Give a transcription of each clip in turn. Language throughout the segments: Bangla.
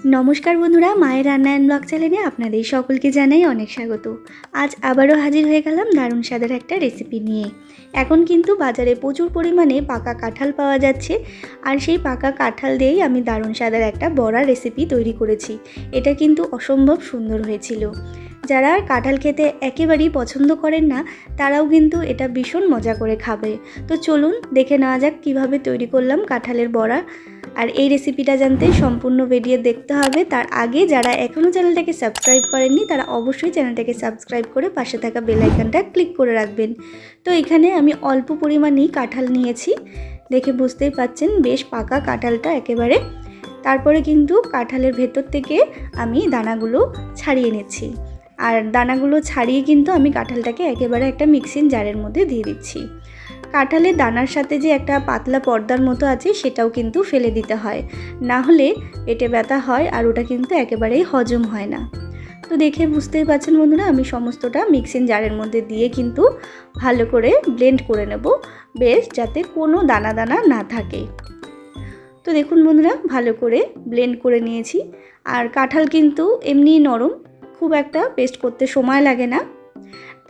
नमस्कार बंधुरा माয়ের রান্না এন্ড ব্লগ চ্যানেলে আপনাদের সকলকে জানাই অনেক স্বাগত। আজ আবারও হাজির হয়ে গেলাম দারুণ স্বাদের একটা রেসিপি নিয়ে। এখন কিন্তু বাজারে প্রচুর পরিমাণে পাকা কাঁঠাল পাওয়া যাচ্ছে, আর সেই পাকা কাঁঠাল দিয়েই আমি দারুণ স্বাদের একটা বড়া রেসিপি তৈরি করেছি। এটা কিন্তু অসম্ভব সুন্দর হয়েছিল। যারা কাঁঠাল খেতে একেবারেই পছন্দ করেন না তারাও কিন্তু এটা ভীষণ মজা করে খাবে। তো চলুন দেখে নেওয়া যাক কীভাবে তৈরি করলাম কাঁঠালের বড়া। আর এই রেসিপিটা জানতে সম্পূর্ণ ভিডিও দেখতে হবে। তার আগে যারা এখনও চ্যানেলটাকে সাবস্ক্রাইব করেননি তারা অবশ্যই চ্যানেলটাকে সাবস্ক্রাইব করে পাশে থাকা বেল আইকনটা ক্লিক করে রাখবেন। তো এখানে আমি অল্প পরিমাণেই কাঁঠাল নিয়েছি, দেখে বুঝতেই পাচ্ছেন বেশ পাকা কাঁঠালটা একেবারে। তারপরে কিন্তু কাঁঠালের ভেতর থেকে আমি দানাগুলো ছাড়িয়ে নিচ্ছি, আর দানাগুলো ছাড়িয়ে কিন্তু আমি কাঁঠালটাকে একেবারে একটা মিক্সিং জারের মধ্যে দিয়ে দিচ্ছি। কাঁঠালের দানার সাথে যে একটা পাতলা পর্দার মতো আছে সেটাও কিন্তু ফেলে দিতে হয়, না হলে পেটে ব্যথা হয় আর ওটা কিন্তু একেবারেই হজম হয় না। তো দেখে বুঝতেই পারছেন বন্ধুরা, আমি সমস্তটা মিক্সিং জারের মধ্যে দিয়ে কিন্তু ভালো করে ব্লেন্ড করে নেব, বেশ যাতে কোনো দানা দানা না থাকে। তো দেখুন বন্ধুরা, ভালো করে ব্লেন্ড করে নিয়েছি। আর কাঁঠাল কিন্তু এমনি নরম, খুব একটা পেস্ট করতে সময় লাগে না।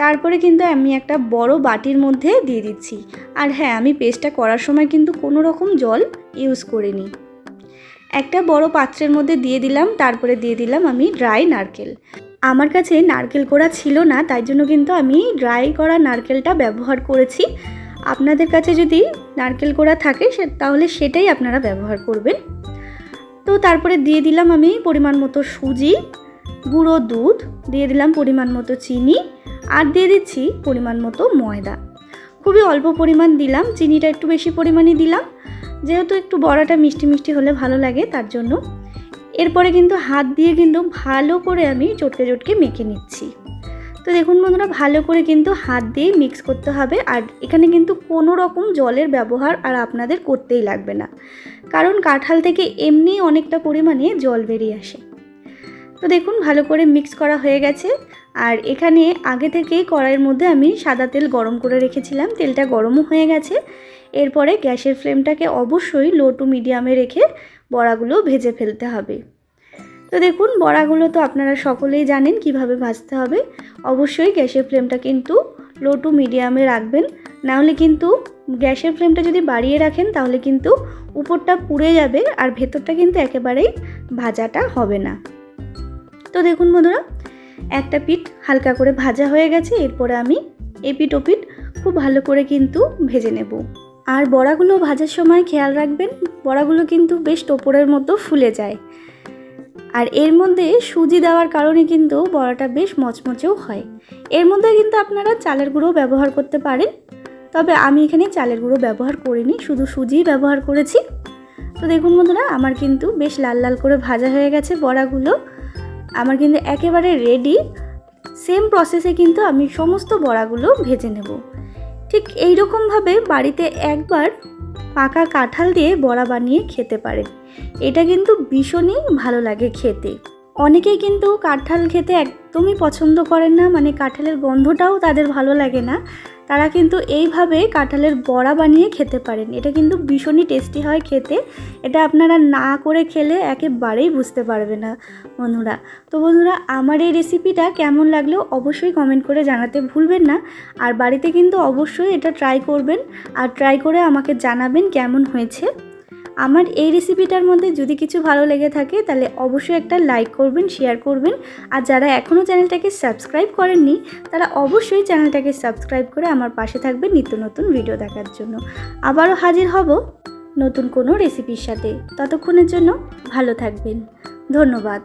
তারপরে কিন্তু আমি একটা বড় বাটির মধ্যে দিয়ে দিচ্ছি। আর হ্যাঁ, আমি পেস্টটা করার সময় কিন্তু কোনো রকম জল ইউজ করিনি। একটা বড় পাত্রের মধ্যে দিয়ে দিলাম, তারপরে দিয়ে দিলাম আমি ড্রাই নারকেল। আমার কাছে নারকেল কোড়া ছিল না, তাই জন্য কিন্তু আমি ড্রাই করা নারকেলটা ব্যবহার করেছি। আপনাদের কাছে যদি নারকেল কোড়া থাকে তাহলে সেটাই আপনারা ব্যবহার করবেন। তো তারপরে দিয়ে দিলাম আমি পরিমাণ মতো সুজি, গুঁড়ো দুধ, দিয়ে দিলাম পরিমাণ মতো চিনি, আর দিয়ে দিচ্ছি পরিমাণ মতো ময়দা। খুবই অল্প পরিমাণ দিলাম, চিনিটা একটু বেশি পরিমাণে দিলাম যেহেতু একটু বড়াটা মিষ্টি মিষ্টি হলে ভালো লাগে তার জন্য। এরপরে কিন্তু হাত দিয়ে কিন্তু ভালো করে আমি চটকে চটকে মেখে নিচ্ছি। তো দেখুন বন্ধুরা, ভালো করে কিন্তু হাত দিয়ে মিক্স করতে হবে। আর এখানে কিন্তু কোনো রকম জলের ব্যবহার আর আপনাদের করতেই লাগবে না, কারণ কাঁঠাল থেকে এমনি অনেকটা পরিমাণে জল বেরিয়ে আসে। তো দেখুন ভালো করে মিক্স করা হয়ে গেছে। আর এখানে আগে থেকেই কড়াইয়ের মধ্যে আমি সাদা তেল গরম করে রেখেছিলাম, তেলটা গরমও হয়ে গেছে। এরপরে গ্যাসের ফ্লেমটাকে অবশ্যই লো টু মিডিয়ামে রেখে বড়াগুলো ভেজে ফেলতে হবে। তো দেখুন বড়াগুলো তো আপনারা সকলেই জানেন কিভাবে ভাজতে হবে। অবশ্যই গ্যাসের ফ্লেমটা কিন্তু লো টু মিডিয়ামে রাখবেন, নাহলে কিন্তু গ্যাসের ফ্লেমটা যদি বাড়িয়ে রাখেন তাহলে কিন্তু উপরটা পুড়ে যাবে আর ভেতরটা কিন্তু একেবারেই ভাজাটা হবে না। তো দেখুন বন্ধুরা, একটা পিঠ হালকা করে ভাজা হয়ে গেছে। এরপরে আমি এপিঠ ওপিঠ খুব ভালো করে কিন্তু ভেজে নেব। আর বড়াগুলো ভাজার সময় খেয়াল রাখবেন, বড়াগুলো কিন্তু বেশ টোপরের মতো ফুলে যায়। আর এর মধ্যে সুজি দেওয়ার কারণে কিন্তু বড়াটা বেশ মচমচেও হয়। এর মধ্যে কিন্তু আপনারা চালের গুঁড়ো ব্যবহার করতে পারেন, তবে আমি এখানে চালের গুঁড়ো ব্যবহার করিনি, শুধু সুজিই ব্যবহার করেছি। তো দেখুন বন্ধুরা, আমার কিন্তু বেশ লাল লাল করে ভাজা হয়ে গেছে বড়াগুলো, আমার কিন্তু একেবারে রেডি। সেম প্রসেসে কিন্তু আমি সমস্ত বড়াগুলো ভেজে নেব। ঠিক এই রকমভাবে বাড়িতে একবার পাকা কাঁঠাল দিয়ে বড়া বানিয়ে খেতে পারেন, এটা কিন্তু ভীষণই ভালো লাগে খেতে। অনেকেই কিন্তু কাঁঠাল খেতে একদমই পছন্দ করেন না, মানে কাঁঠালের গন্ধটাও তাদের ভালো লাগে না। তারা কিন্তু এইভাবে কাঁঠালের বড়া বানিয়ে খেতে পারেন, এটা কিন্তু ভীষণই টেস্টি হয় খেতে। এটা আপনারা না করে খেলে একেবারেই বুঝতে পারবে না বন্ধুরা। তো বন্ধুরা, আমার এই রেসিপিটা কেমন লাগলো অবশ্যই কমেন্ট করে জানাতে ভুলবেন না। আর বাড়িতে কিন্তু অবশ্যই এটা ট্রাই করবেন, আর ট্রাই করে আমাকে জানাবেন কেমন হয়েছে। আমার এই রেসিপিটার মধ্যে যদি কিছু ভালো লেগে থাকে তাহলে অবশ্যই একটা লাইক করবেন, শেয়ার করবেন। আর যারা এখনও চ্যানেলটাকে সাবস্ক্রাইব করেননি তারা অবশ্যই চ্যানেলটাকে সাবস্ক্রাইব করে আমার পাশে থাকবেন নিত্য নতুন ভিডিও দেখার জন্য। আবারও হাজির হব নতুন কোনো রেসিপির সাথে। ততক্ষণের জন্য ভালো থাকবেন, ধন্যবাদ।